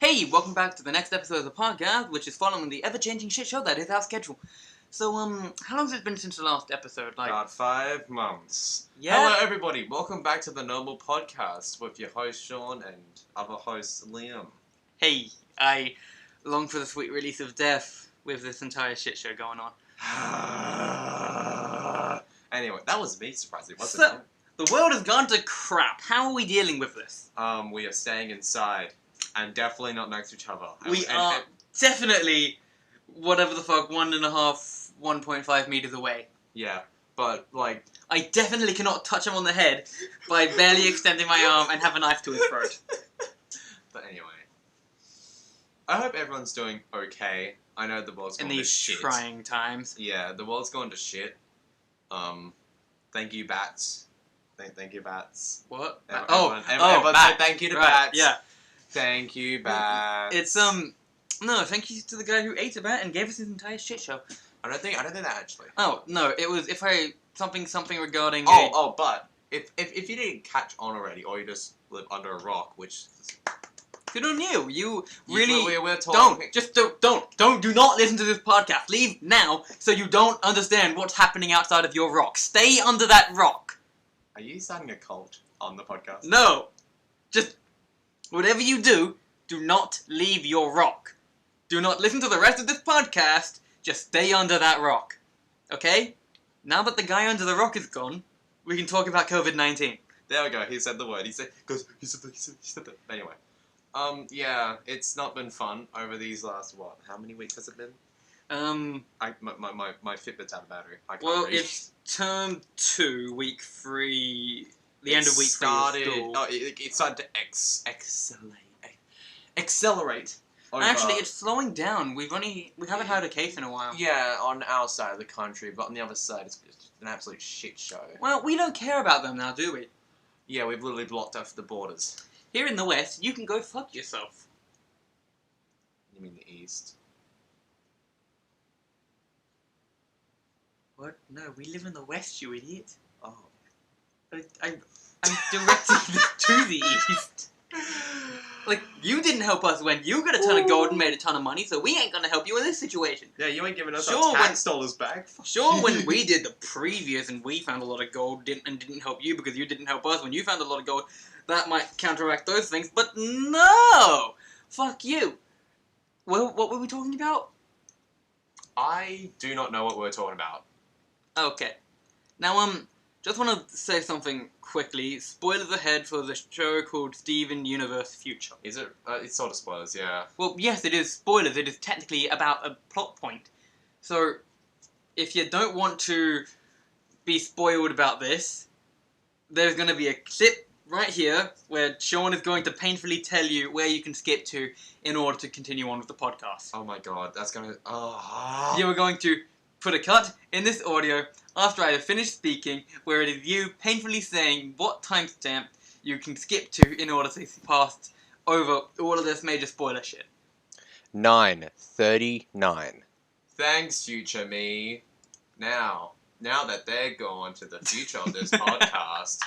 Hey, welcome back to the next episode of the podcast, which is following the ever-changing shit show that is our schedule. So, how long has it been since the last episode? About 5 months. Yeah? Hello, everybody. Welcome back to the Noble Podcast with your host, Shaun, and other host, Liam. Hey, I long for the sweet release of death with this entire shit show going on. Anyway, that was me surprising, wasn't So, the world has gone to crap. How are we dealing with this? it? We are staying inside, and definitely not next to each other. We are definitely, whatever the fuck, 1.5 meters away. Yeah, but, like... I definitely cannot touch him on the head by barely extending my arm and have a knife to his throat. But anyway. I hope everyone's doing okay. I know the world's going to shit. In these trying times. Yeah, the world's going to shit. Thank you, bats. Thank you, bats. What? Everyone, bat. Thank you to Right, bats. yeah. Thank you, bats. It's, no, thank you to the guy who ate a bat and gave us his entire shit show. I don't think that actually. Oh, no, it was, something regarding But, if you didn't catch on already, or you just live under a rock, which... Good on you. You really... We're talking... Do not listen to this podcast. Leave now so you don't understand what's happening outside of your rock. Stay under that rock. Are you starting a cult on the podcast? No. Just, whatever you do, do not leave your rock. Do not listen to the rest of this podcast. Just stay under that rock. Okay? Now that the guy under the rock is gone, we can talk about COVID-19. There we go. He said the word. He said that. Anyway. Yeah, it's not been fun over these last, how many weeks has it been? My Fitbit's out of battery. I can't read. It's term 2, week 3, the end of week 3 is school. It started to accelerate. Over. Actually, it's slowing down. We haven't had a case in a while. Yeah, on our side of the country, but on the other side, it's an absolute shit show. Well, we don't care about them now, do we? Yeah, we've literally blocked off the borders. Here in the West, you can go fuck yourself. You mean the East? What? No, we live in the West, you idiot. Oh. I'm directing this to the East. Like, you didn't help us when you got a ton of gold and made a ton of money, so we ain't gonna help you in this situation. Yeah, you ain't giving us our tax dollars back. Sure, when we did the previous and we found a lot of gold and didn't help you because you didn't help us when you found a lot of gold, that might counteract those things, but no! Fuck you. Well, what were we talking about? I do not know what we're talking about. Okay. Now, just want to say something quickly. Spoilers ahead for the show called Steven Universe Future. Is it? It's sort of spoilers, yeah. Well, yes, it is spoilers. It is technically about a plot point. So, if you don't want to be spoiled about this, there's going to be a clip right here where Shaun is going to painfully tell you where you can skip to in order to continue on with the podcast. Oh my god, that's going to... You are going to put a cut in this audio after I have finished speaking, where it is you painfully saying what timestamp you can skip to in order to pass over all of this major spoiler shit. 9:39. Thanks, future me. Now that they're gone to the future of this podcast,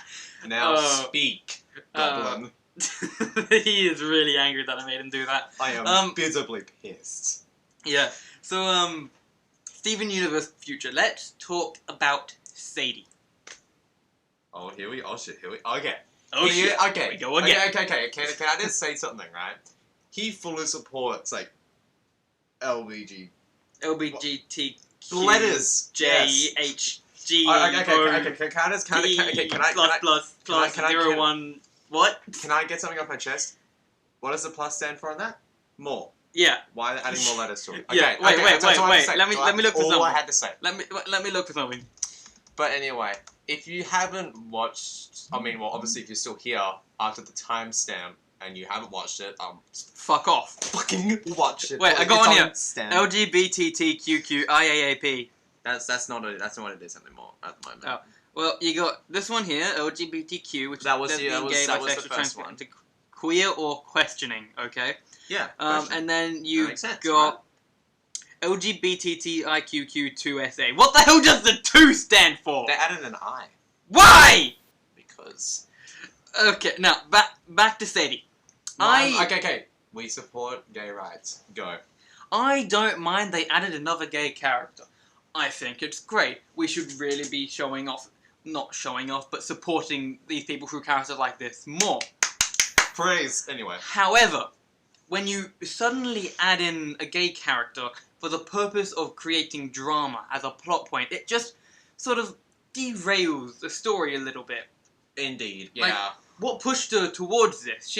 now speak, Goblin. He is really angry that I made him do that. I am visibly pissed. Yeah, so, Steven Universe Future, let's talk about Sadie. Oh, here we... Oh, shit, here we... Okay. Oh, shit. Okay. Here we go again. Okay. Can I just say something, right? He fully supports, like, LBGTQ... Letters. JHG. Okay. Can I... Plus, 01... What? Can I get something off my chest? What does the plus stand for on that? More. Yeah. Why are they adding more letters to it? Okay, yeah. Wait. Let me look for something. All I had to say. Let me look for something. But anyway, if you haven't watched... I mean, well, obviously, if you're still here after the timestamp and you haven't watched it, fuck off. Fucking watch it. Wait, I got on here. LGBTQIAAP. That's not what it is anymore at the moment. Oh. Well, you got this one here, LGBTQ, which that was is the first one. Queer or questioning, okay? Yeah. And then you got LGBTIQQ2SA. What the hell does the 2 stand for? They added an I. Why? Because. Okay, now back to Sadie. Okay. We support gay rights. Go. I don't mind they added another gay character. I think it's great. We should really be showing off, not showing off, but supporting these people through characters like this more. Praise. Anyway. However, when you suddenly add in a gay character for the purpose of creating drama as a plot point, it just sort of derails the story a little bit. Indeed, yeah. Like, what pushed her towards this?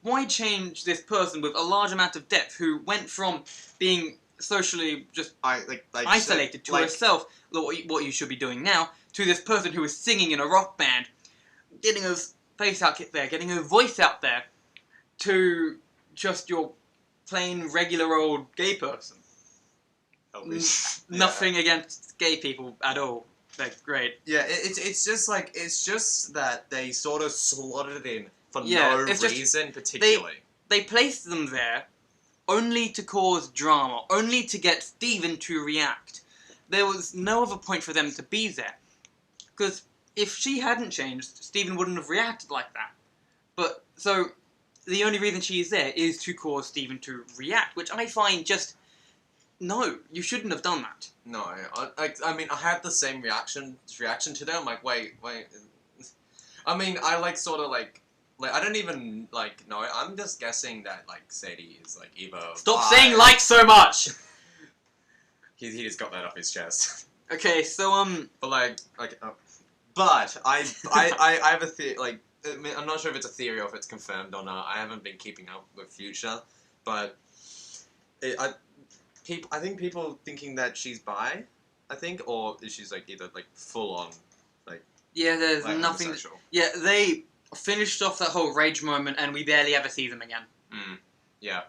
Why change this person with a large amount of depth who went from being socially just isolated to herself, what you should be doing now, to this person who is singing in a rock band, getting her face out there, getting her voice out there, to just your plain, regular old gay person. Nothing against gay people at all. They're great. Yeah, it's just that they sort of slotted it in for no reason particularly. They placed them there only to cause drama, only to get Stephen to react. There was no other point for them to be there. Because if she hadn't changed, Stephen wouldn't have reacted like that. But, so, the only reason she is there is to cause Stephen to react, which I find just... No, you shouldn't have done that. No, I mean, I had the same reaction to them. I'm like, wait. I mean, I I don't even know. I'm just guessing that Sadie is either. Stop saying so much. He just got that off his chest. Okay, so But but I have a theory. I mean, I'm not sure if it's a theory or if it's confirmed or not. I haven't been keeping up with Future, but I think people thinking that she's bi, or she's either full on yeah, there's nothing. Yeah, they finished off that whole rage moment, and we barely ever see them again. Yeah.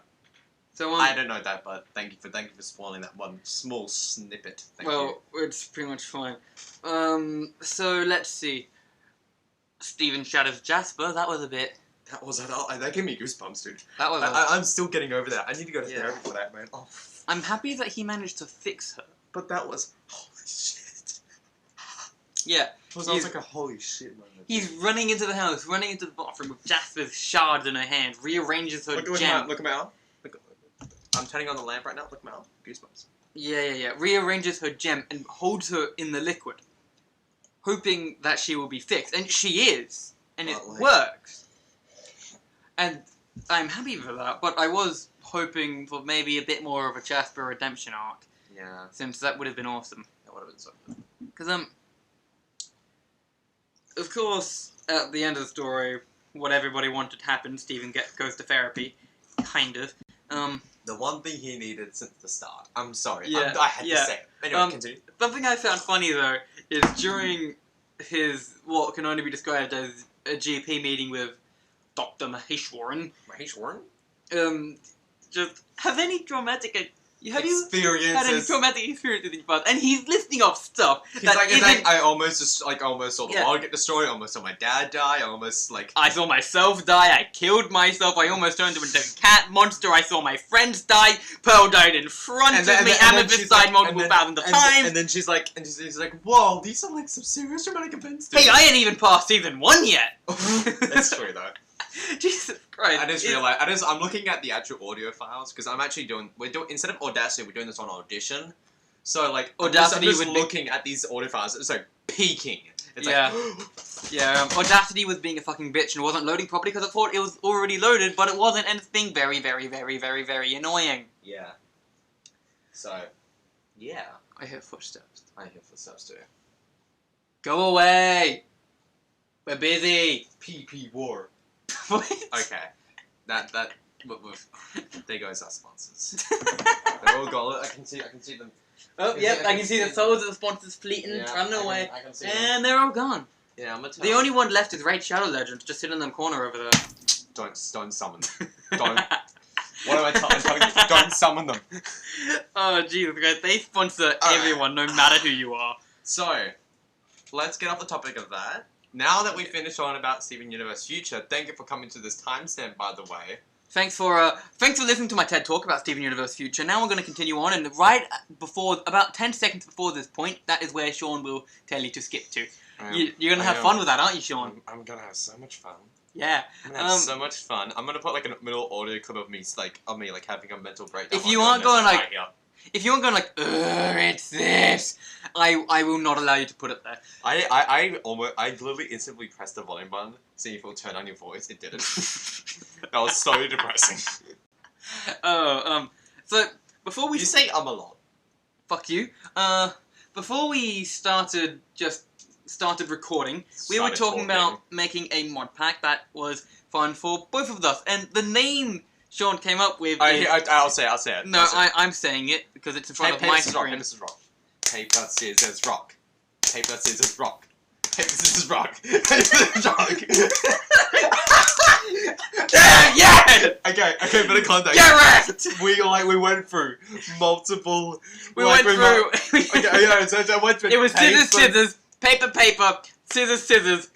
So I don't know that, but thank you for spoiling that one small snippet. Thank you. It's pretty much fine. So let's see. Stephen shadows Jasper. That was a bit. That gave me goosebumps, dude. That was. I'm still getting over that. I need to go to therapy for that, man. Oh. I'm happy that he managed to fix her. But that was holy shit. Yeah. It was like a holy shit moment. He's running into the house, running into the bathroom with Jasper's shards in her hand, rearranges her gem. Look him out. I'm turning on the lamp right now. Look him out. Goosebumps. Yeah. Rearranges her gem and holds her in the liquid, hoping that she will be fixed. And she is. And it works. And I'm happy for that, but I was hoping for maybe a bit more of a Jasper redemption arc. Yeah. Since that would have been awesome. That would have been so good. Because, of course, at the end of the story, what everybody wanted happened. Stephen goes to therapy. Kind of. The one thing he needed since the start. I'm sorry. Yeah, I had to say it. Anyway, continue. Something I found funny, though, is during his, what can only be described as a GP meeting with Dr. Maheshwaran. Just have any traumatic had you had any traumatic experiences in your past? And he's listing off stuff I almost saw the world get destroyed. I almost saw my dad die. I saw myself die. I killed myself. I almost turned into a cat monster. I saw my friends die. Pearl died in front of me. Amethyst died multiple thousands of times. And then she's like, whoa, these are some serious traumatic events. Hey, I ain't even past season 1 yet. That's true though. Jesus Christ. I just realized, I'm looking at the actual audio files, because I'm actually instead of Audacity, we're doing this on Audition. So, Audacity I'm just looking at these audio files, it's peaking. It's Audacity was being a fucking bitch and wasn't loading properly because I thought it was already loaded, but it wasn't, and it's being very, very, very, very, very annoying. Yeah. So, yeah. I hear footsteps. I hear footsteps too. Go away! We're busy! PP War. What? Okay. There goes our sponsors. They're all gone. I can see them. Oh, yep, I can see the souls of the sponsors fleeting, running away. I can see and they're all gone. Yeah, I'm gonna tell The only one left is Raid Shadow Legends, just sitting in the corner over there. Don't summon them. Don't. What am I telling you? Don't summon them. Oh, Jesus Christ. They sponsor everyone, no matter who you are. So, let's get off the topic of that. Now that we finished on about Steven Universe Future, thank you for coming to this timestamp, by the way. Thanks for listening to my TED Talk about Steven Universe Future. Now we're going to continue on, and right before, about 10 seconds before this point, that is where Shaun will tell you to skip to. You're going to have fun with that, aren't you, Shaun? I'm going to have so much fun. Yeah. I'm gonna have so much fun. I'm gonna put like a little audio clip of me like having a mental breakdown. If you aren't going like, if you aren't going like, it's this, I will not allow you to put it there. I literally instantly pressed the volume button, see if it'll turn on your voice. It didn't. That was so depressing. So before we You say a lot. Fuck you. Before we started recording, we were talking about making a mod pack that was fun for both of us, and the name Shaun came up with. I'll say it. No, I'm saying it because it's in front of my screen. Paper, scissors, rock. Paper, scissors, rock. Paper, scissors, rock. Paper, scissors, rock. Paper, scissors, rock. Yeah! Okay, bit of context. Get wrecked! We went through multiple. We went through. So I went through. It was scissors, paper, scissors, scissors,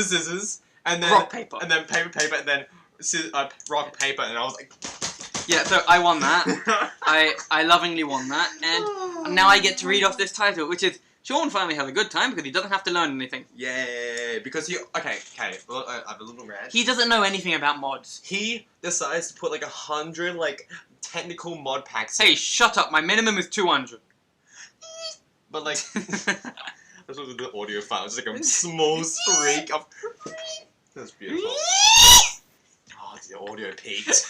scissors, and then rock, paper, and then paper, and then rock, paper, and I was like. Yeah, so I won that. I lovingly won that, and now I get to read off this title, which is Shaun finally has a good time because he doesn't have to learn anything. Yay! Because okay. Well, I have a little rant. He doesn't know anything about mods. He decides to put like 100 like technical mod packs. Hey, shut up! My minimum is 200. But like, this was the audio file. It's like a small streak of. That's beautiful. Oh, the audio peaked.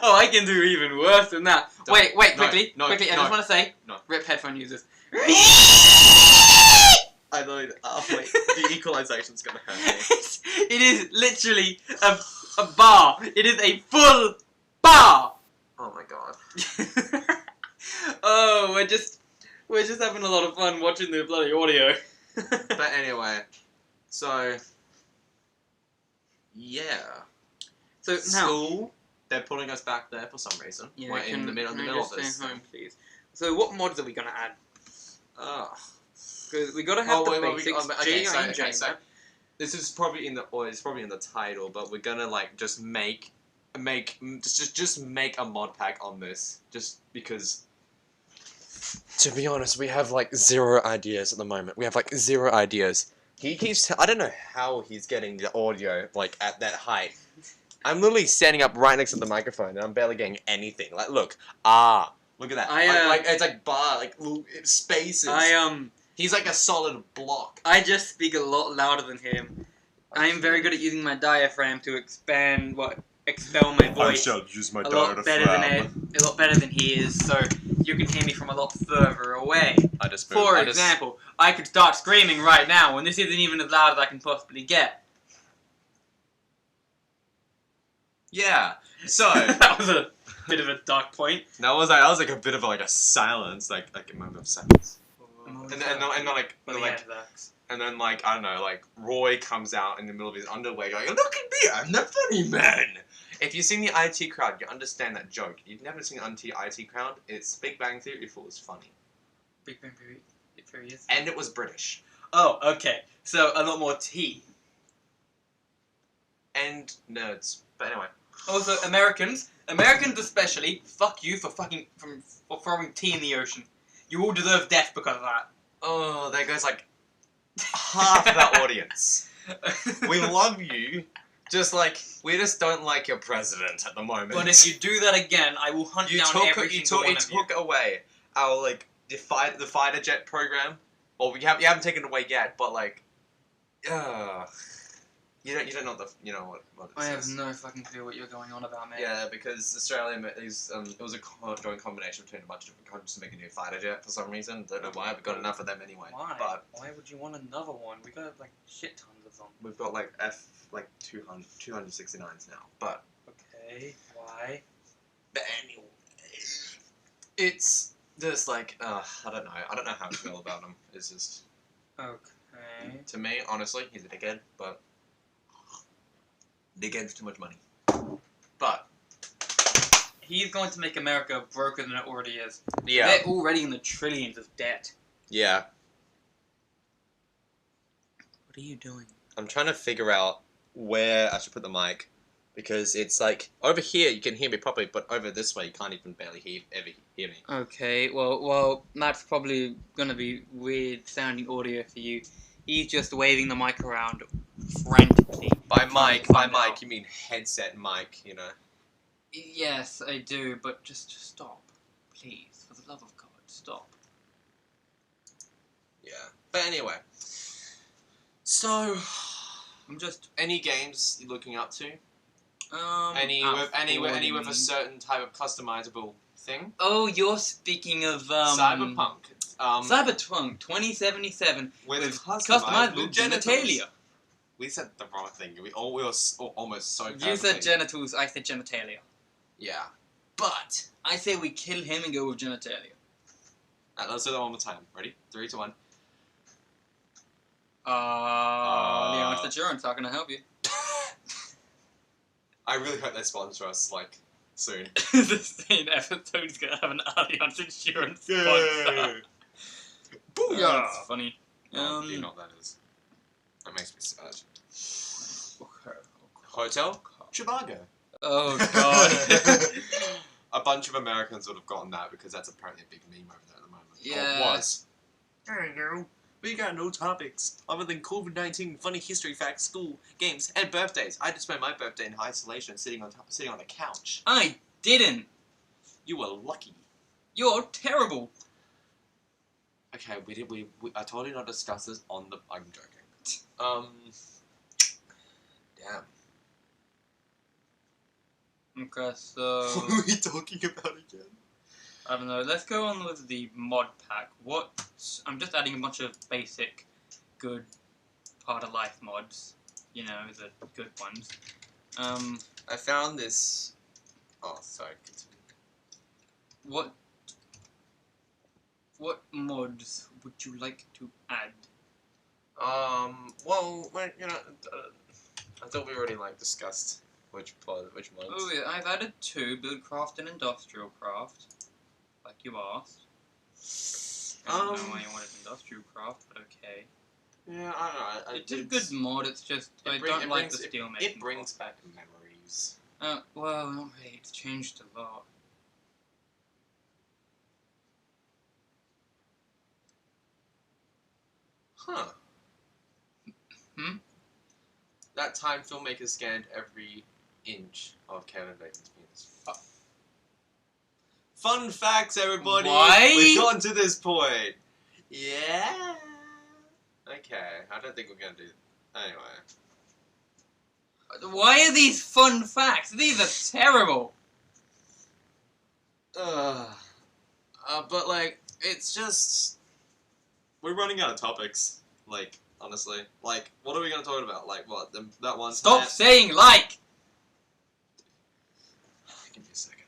Oh, I can do even worse than that. Wait, quickly. I just want to say, rip headphone users. I know. Wait, the equalization's gonna hurt me. It is literally a bar. It is a full bar. Oh my god. Oh, we're just having a lot of fun watching the bloody audio. But anyway, so yeah. So now school, they're putting us back there for some reason. Yeah, we're in the middle of this. Home, please. So what mods are we gonna add? Because we gotta have the basics. So this is probably in the title, but we're gonna like just make a mod pack on this, just because. To be honest, we have like 0 ideas at the moment. We have like 0 ideas. He keeps. I don't know how he's getting the audio like at that height. I'm literally standing up right next to the microphone, and I'm barely getting anything. Like, look at that. Like it's like bar, like spaces. He's like a solid block. I just speak a lot louder than him. I am very good at using my diaphragm to expel my voice. I shall use my diaphragm. A lot better than he is, so you can hear me from a lot further away. For example, I could start screaming right now, and this isn't even as loud as I can possibly get. Yeah. So that was a bit of a dark point. That was like a bit of a silence, like a moment of silence. And then like I don't know, like Roy comes out in the middle of his underwear going, "Look at me, I'm the funny man." If you've seen the IT Crowd, you understand that joke. You've never seen the IT Crowd, it's Big Bang Theory if it was funny. Big Bang Theory is. And it was British. Oh, okay. So a lot more tea. And nerds. But anyway. Also, Americans especially, fuck you for throwing tea in the ocean. You all deserve death because of that. Oh, there goes like half of that audience. We love you. We just don't like your president at the moment. But if you do that again, I will hunt down every single one of you. You took away our the fighter jet program. Well, you haven't taken it away yet, but you don't know what I have no fucking clue what you're going on about, man. Yeah, because Australia is it was a joint combination between a bunch of different countries to make a new fighter jet for some reason. Don't know why. We got enough of them anyway. Why? But why would you want another one? We got like shit tons of them. We've got 269s now. But okay, why? But anyway, it's just I don't know. I don't know how to feel about him. It's just okay. To me, honestly, he's a dickhead, but. They gave too much money. But he's going to make America broker than it already is. Yeah. They're already in the trillions of debt. Yeah. What are you doing? I'm trying to figure out where I should put the mic. Because it's like, over here you can hear me properly, but over this way you can't even barely ever hear me. Okay, well, that's probably going to be weird sounding audio for you. He's just waving the mic around frantically. By mic, you mean headset mic, you know? Yes, I do, but just stop. Please, for the love of God, stop. Yeah. But anyway. So, I'm just... Any games you're looking up to? Any with a certain type of customizable thing? Oh, you're speaking of, Cyberpunk. Cyberpunk 2077 with customizable genitalia. We said the wrong thing. We were almost so You said genitals, I said genitalia. Yeah. But I say we kill him and go with genitalia. Alright, let's do that one more time. Ready? 3, 2, 1. Liam, it's insurance. How can I help you? I really hope they sponsor us, like, soon. The same episode's gonna have an Allianz Insurance sponsor. Booyah! That's funny. You know what that is. That makes me sad. Hotel? Trivago. Oh, God. A bunch of Americans would have gotten that because that's apparently a big meme over there at the moment. Yeah. Or it was. I don't know. We got no topics other than COVID-19, funny history facts, school, games, and birthdays. I just spent my birthday in isolation, sitting on a couch. I didn't. You were lucky. You're terrible. Okay, I told you not to discuss this on the... I'm joking. Damn. Okay, so... What are we talking about again? I don't know. Let's go on with the mod pack. I'm just adding a bunch of basic, good, part of life mods. You know, the good ones. I found this... Oh, sorry. What mods would you like to add? Well, you know, I thought we already, like, discussed which mods. Oh, yeah, I've added 2, Buildcraft and Industrial Craft. Like you asked. I don't know why you wanted Industrial Craft, but okay. Yeah, I don't know. It's a good mod, it's just, I don't like the steelmaking. It brings back memories. Well, not really, it's changed a lot. Huh. That time filmmakers scanned every inch of Kevin Bacon's penis. Fun facts, everybody! Why? We've gotten to this point! Yeah! Okay, I don't think we're gonna do that. Anyway. Why are these fun facts? These are terrible! But, like, it's just... We're running out of topics. Like, honestly. Like, what are we gonna talk about? Like, what? That one Stop saying like! Give me a second.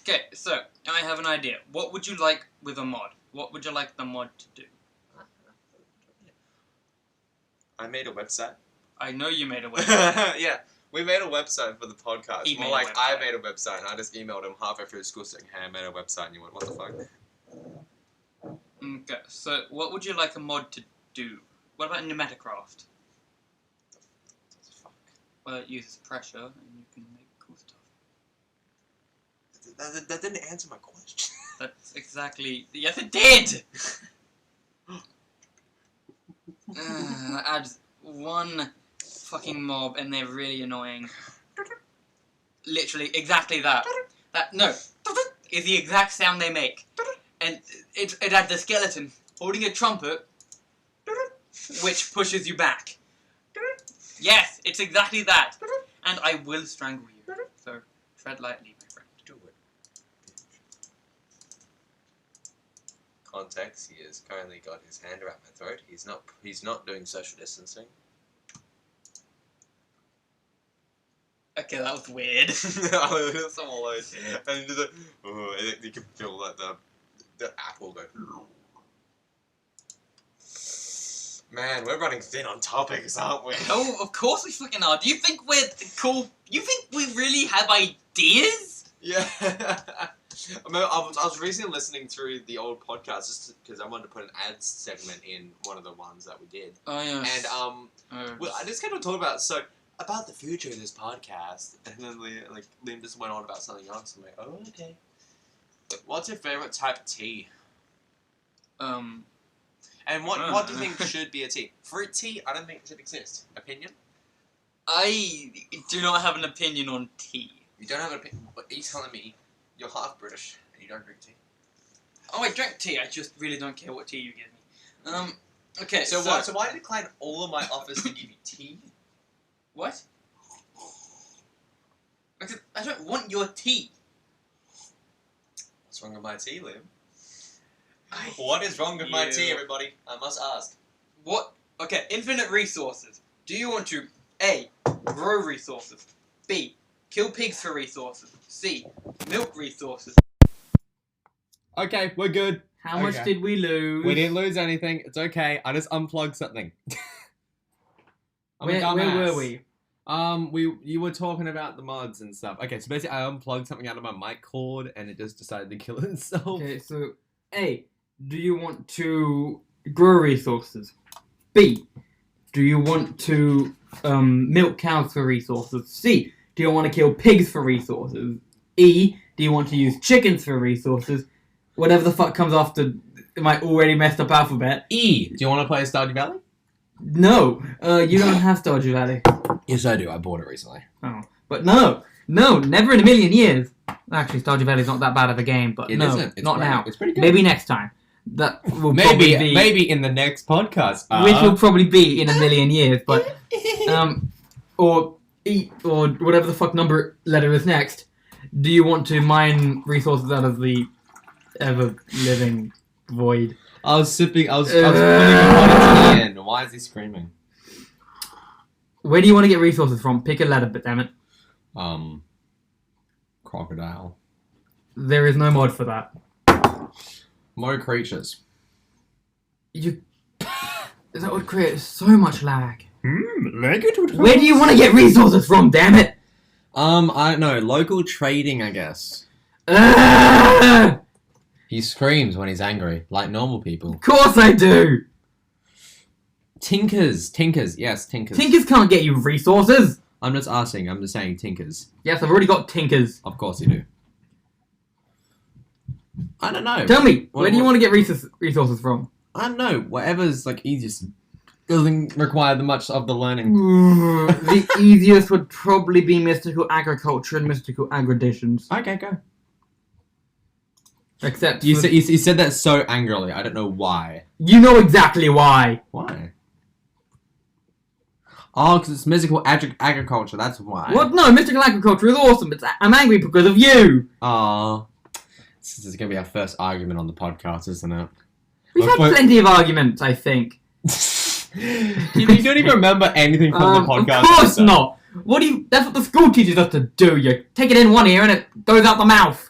Okay, so, I have an idea. What would you like with a mod? What would you like the mod to do? I made a website. I know you made a website. Yeah, we made a website for the podcast. He More made a like, website. I made a website, and I just emailed him halfway through school saying, hey, I made a website, and you went, what the fuck? Okay, so what would you like a mod to do? What about Pneumaticraft? What the fuck? Well, it uses pressure, and you can make cool stuff. That didn't answer my question. That's exactly... Yes, it did! That adds one fucking mob, and they're really annoying. Literally, exactly that. No, is the exact sound they make. And it adds a skeleton holding a trumpet, which pushes you back. Yes, it's exactly that. And I will strangle you. So, tread lightly, my friend. Do it. Context, he has currently got his hand around my throat. He's not doing social distancing. Okay, that was weird. That's all like, and you can feel like the apple go. Man, we're running thin on topics, aren't we? Oh, of course we fucking are. Do you think we're cool? You think we really have ideas? Yeah. I was recently listening through the old podcast just because I wanted to put an ads segment in one of the ones that we did. Oh, yes. And, well, I just kind of talked about the future of this podcast, and then Liam just went on about something else. I'm like, oh, okay. What's your favorite type of tea? And what do you think should be a tea? Fruit tea, I don't think should exist. Opinion? I do not have an opinion on tea. You don't have an opinion? But are you telling me you're half British and you don't drink tea? Oh, I drink tea. I just really don't care what tea you give me. Okay. So why did I decline all of my offers to give you tea? What? Because I don't want your tea. What's wrong with my tea, Liam? What is wrong with my tea, everybody? I must ask. What? Okay, infinite resources. Do you want to A, grow resources, B, kill pigs for resources, C, milk resources? Okay, we're good. How much did we lose? We didn't lose anything. It's okay. I just unplugged something. Where were we? You were talking about the mods and stuff. Okay, so basically I unplugged something out of my mic cord and it just decided to kill itself. Okay, so A, do you want to grow resources? B, do you want to milk cows for resources? C, do you want to kill pigs for resources? E, do you want to use chickens for resources? Whatever the fuck comes after my already messed up alphabet. E, do you want to play Stardew Valley? No, you don't have Stardew Valley. Yes, I do. I bought it recently. Oh, but no, never in a million years. Actually, Stardew Valley's not that bad of a game, but It no, isn't. It's not great. now. It's pretty good. Maybe next time. That will probably be, maybe in the next podcast. which will probably be in a million years, but or whatever the fuck number letter is next. Do you want to mine resources out of the ever living void? I was putting a hot tea in. Why is he screaming? Where do you want to get resources from? Pick a letter, but damn it. Crocodile. There is no mod for that. More creatures. That would create so much lag. Negative. Where do you want to get resources from, damn it? I don't know. Local trading, I guess. Of He screams when he's angry, like normal people. course I do! Tinkers, yes, tinkers. Tinkers can't get you resources! I'm just asking, I'm just saying tinkers. Yes, I've already got Tinkers. Of course you do. I don't know. Tell me, where do you want to get resources from? I don't know, whatever's like easiest. Doesn't require the much of the learning. The easiest would probably be mystical agriculture and mystical agriditions. Okay, go. Except You said that so angrily, I don't know why. You know exactly why. Why? Oh, because it's mystical agriculture, that's why. What? No, mystical agriculture is awesome. I'm angry because of you. Aw. This is going to be our first argument on the podcast, isn't it? We've had plenty of arguments, I think. you don't even remember anything from the podcast. Of course not. That's what the school teaches us to do. You take it in one ear and it goes out the mouth.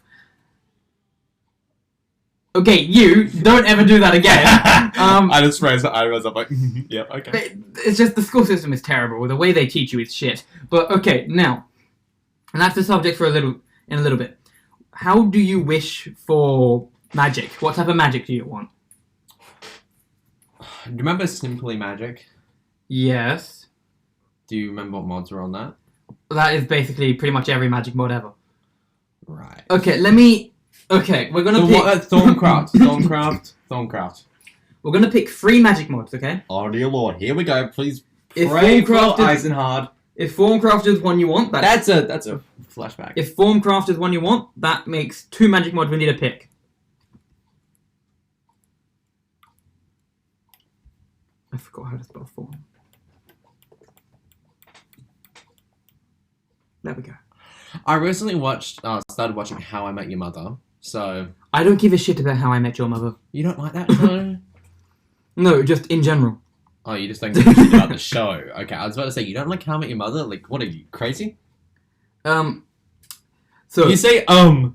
Okay, you don't ever do that again. I just raised my eyebrows up like, yep, okay. It's just the school system is terrible. The way they teach you is shit. But okay, now, and that's the subject for a little bit. How do you wish for magic? What type of magic do you want? Do you remember Simply Magic? Yes. Do you remember what mods were on that? That is basically pretty much every magic mod ever. Right. Okay, we're gonna pick... Thorncraft. We're gonna pick 3 magic mods, okay? Oh dear lord, here we go. Please If pray for Thorncraft Eisenhard. If Formcraft is one you want, That's a flashback. If Formcraft is one you want, that makes 2 magic mods we need to pick. I forgot how to spell form. There we go. I recently started watching How I Met Your Mother, so... I don't give a shit about How I Met Your Mother. You don't like that show? No, just in general. Oh, you just don't give a shit about the show. Okay, I was about to say, you don't like How I Met Your Mother? Like, what are you, crazy? So... You say, I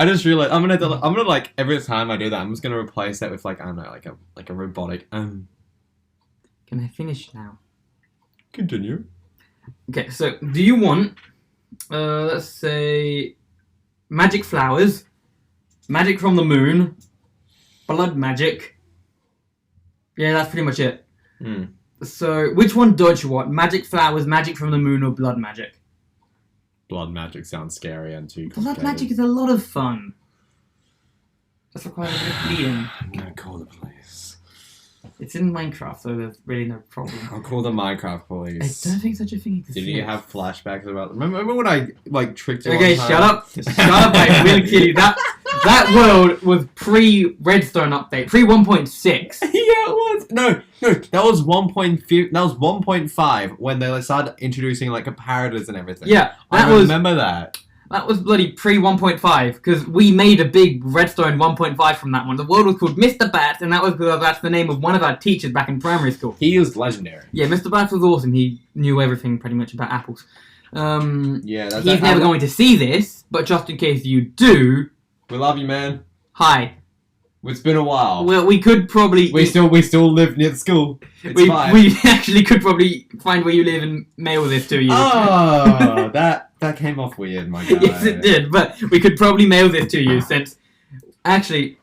just realized, I'm gonna like, every time I do that, I'm just gonna replace that with, like, I don't know, like a robotic, Can I finish now? Continue. Okay, so, do you want, let's say, magic flowers, magic from the moon, blood magic. Yeah, that's pretty much it. So, which one don't you want? Magic flowers, magic from the moon, or blood magic? Blood magic sounds scary and too Blood complicated. magic is a lot of fun. That's required a bit of bleeding. I'm gonna call the police. It's in Minecraft, so there's really no problem. I'll call the Minecraft I police. don't think such a thing exists. Did you have flashbacks about? Remember when I tricked you? Okay, one time? shut up. Shut up, I will kill you. That world was pre-Redstone update, pre 1.6. Yeah, it was. No, that was 1.5. That was 1.5 when they started introducing like comparators and everything. Yeah, I remember that. That was bloody pre 1.5 because we made a big Redstone 1.5 from that one. The world was called Mr. Bat, and that was because that's the name of one of our teachers back in primary school. He was legendary. Yeah, Mr. Bat was awesome. He knew everything pretty much about apples. Yeah, he's never going to see this, but just in case you do, we love you, man. Hi. It's been a while. Well, we could probably... We still live near the school. It's fine. We actually could probably find where you live and mail this to you. Oh, that came off weird, my guy. Yes, it did, but we could probably mail this to you since... Actually...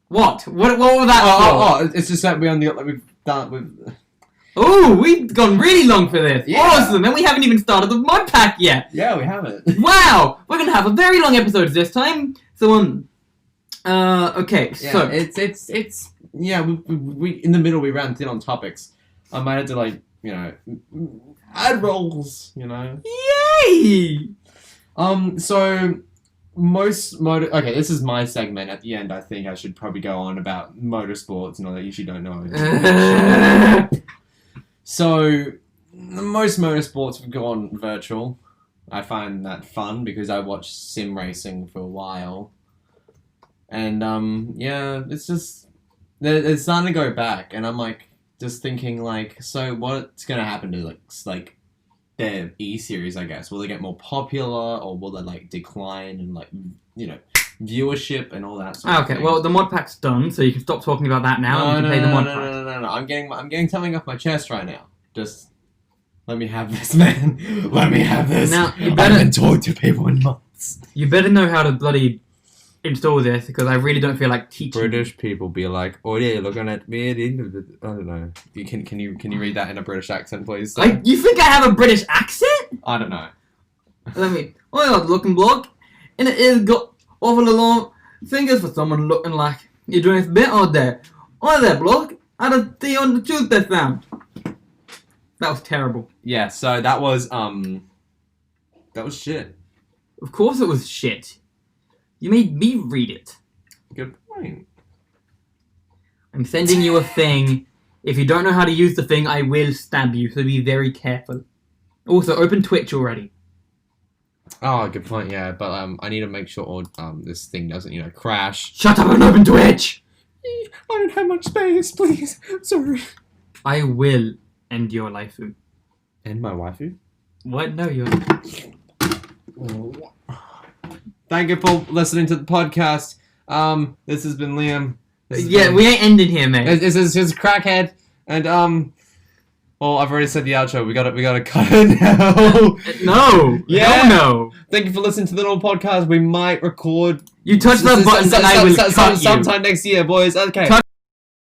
What? What was that for? It's just that we've done with... Oh, we've gone really long for this. Yeah. Awesome, and we haven't even started the mod pack yet. Yeah, we haven't. Wow, we're gonna have a very long episode this time. So okay, Yeah, so it's yeah. We in the middle we ran thin on topics. I might have to add rolls. yay! So okay, this is my segment. At the end, I think I should probably go on about motorsports and all that you usually don't know. So, most motorsports have gone virtual. I find that fun because I watched sim racing for a while. And, yeah, it's just... It's starting to go back, and I'm, just thinking, so what's going to happen to, their E-series, I guess? Will they get more popular, or will they, decline and, viewership and all that sort of thing? Okay, well, the mod pack's done, so you can stop talking about that now and you can play the mod pack. No. I'm getting something off my chest right now. Just let me have this, man. Let me have this. Now, you I better... haven't talked to people in months. You better know how to bloody install this, because I really don't feel like teaching. British people be like, oh yeah, looking at me. I don't know. Can you read that in a British accent, please? You think I have a British accent? I don't know. Let me... Oh, yeah, looking bloke. And it is got awful long fingers for someone looking like you're doing this bit all day. Oh there, bloke. I had tea on the Tuesday sound. That was terrible. Yeah, so that was shit. Of course it was shit. You made me read it. Good point. I'm sending you a thing. If you don't know how to use the thing, I will stab you, so be very careful. Also, open Twitch already. Oh, good point, yeah, but I need to make sure this thing doesn't, crash. Shut up and open Twitch! I don't have much space, please. Sorry. I will end your life. And my waifu? What? No, you're... Thank you for listening to the podcast. This has been Liam. Yeah, we ain't ending here, mate. This is his crackhead, and well, I've already said the outro. We gotta cut it now. No. Yeah. No. Thank you for listening to the little podcast. We might record. You touch that button, and I will cut you. Sometime next year, boys. Okay. Touch